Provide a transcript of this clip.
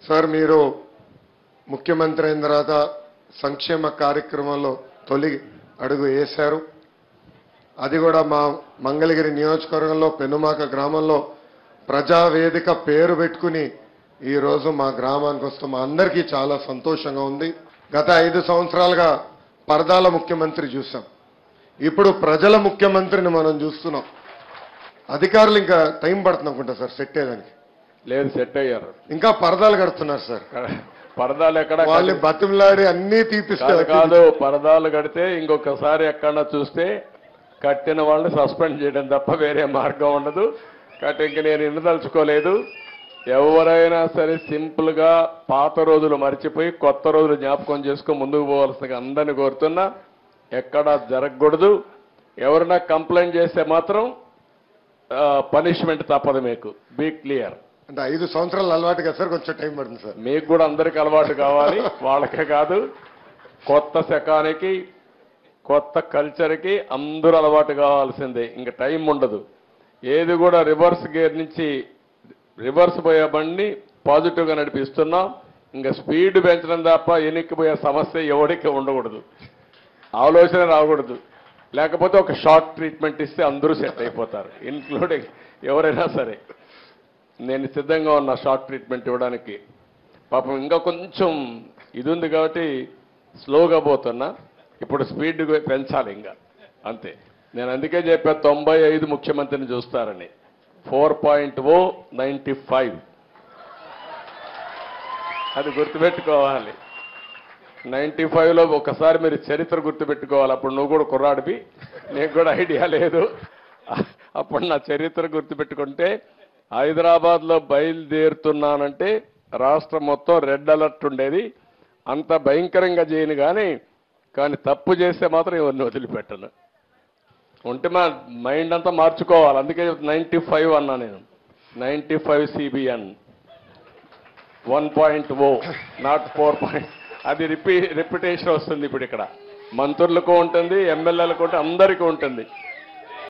Sir మీరు ముఖ్యమంత్రి అయిన తర్వాత సంక్షేమ కార్యక్రమంలో తొలి అడుగు వేశారు. అది కూడా మా మంగళగిరి నియోజకవర్గంలో పెనుమాక గ్రామంలో ప్రజావేదిక పేరు పెట్టుకుని ఈరోజు మా గ్రామానికి వస్తాం. మా అందరికీ చాలా సంతోషంగా ఉంది. గత 5 సంవత్సరాలుగా పరదాల ముఖ్యమంత్రి చూసాం. ఇప్పుడు ప్రజల ముఖ్యమంత్రిని మనం చూస్తున్నాం. అధికారులు ఇంకా టైం పడుతుంది అనుకుంటా సార్ సెట్ అయ్యేదానికి. లేదు, సెట్ అయ్యారు. ఇంకా పరదాలు కడుతున్నారు సార్. పరదాలు ఎక్కడ వాళ్ళు బతిమలాడి అన్నీ తీపిస్తారు కాదు. పరదాలు కడితే ఇంకొకసారి ఎక్కడన్నా చూస్తే కట్టిన వాళ్ళని సస్పెండ్ చేయడం తప్ప వేరే మార్గం ఉండదు. కాబట్టి ఇంక నేను ఇండదలుచుకోలేదు. ఎవరైనా సరే సింపుల్ గా పాత రోజులు మర్చిపోయి కొత్త రోజులు జ్ఞాపకం చేసుకుని ముందుకు పోవాల్సిన అందరినీ కోరుతున్నా. ఎక్కడా జరగకూడదు. ఎవరైనా కంప్లైంట్ చేస్తే మాత్రం పనిష్మెంట్ తప్పదు. మీకు బీ క్లియర్. అంటే 5 సంవత్సరాలు అలవాటు కదా సార్, కొంచెం టైం పడుతుంది సార్. మీకు కూడా అందరికి అలవాటు కావాలి, వాళ్ళకే కాదు. కొత్త శకానికి కొత్త కల్చర్కి అందరూ అలవాటు కావాల్సిందే. ఇంకా టైం ఉండదు. ఏది కూడా రివర్స్ గేర్ నుంచి రివర్స్ పోయే బండిని పాజిటివ్గా నడిపిస్తున్నాం. ఇంకా స్పీడ్ పెంచడం తప్ప ఎన్నికపోయే సమస్య ఎవరికి ఉండకూడదు. ఆలోచన రాకూడదు. లేకపోతే ఒక షార్ట్ ట్రీట్మెంట్ ఇస్తే అందరూ సెట్ అయిపోతారు, ఇన్క్లూడింగ్ ఎవరైనా సరే. నేను సిద్ధంగా ఉన్నా షార్ట్ ట్రీట్మెంట్ ఇవ్వడానికి. పాపం ఇంకా కొంచెం ఇది ఉంది కాబట్టి స్లోగా పోతున్నా. ఇప్పుడు స్పీడ్ పెంచాలి ఇంకా, అంతే. నేను అందుకే చెప్పా 95 ముఖ్యమంత్రిని చూస్తారని. 4.0 95 అది గుర్తుపెట్టుకోవాలి. 95లో ఒకసారి మీరు చరిత్ర గుర్తుపెట్టుకోవాలి. అప్పుడు నువ్వు కూడా కుర్రాడివి, నీకు కూడా ఐడియా లేదు. అప్పుడు నా చరిత్ర గుర్తుపెట్టుకుంటే హైదరాబాద్లో బయలుదేరుతున్నానంటే రాష్ట్రం మొత్తం రెడ్ అలర్ట్ ఉండేది. అంత భయంకరంగా చేయను కానీ తప్పు చేస్తే మాత్రం ఎవరిని వదిలిపెట్టను. ఉంటే మా మైండ్ అంతా మార్చుకోవాలి. అందుకే 95 అన్నా నేను. 95 CBN 1.0 నాట్ 4. అది రిపిటేషన్ వస్తుంది. ఇప్పుడు ఇక్కడ మంత్రులకు ఉంటుంది, ఎమ్మెల్యేలకు ఉంటుంది, అందరికీ ఉంటుంది.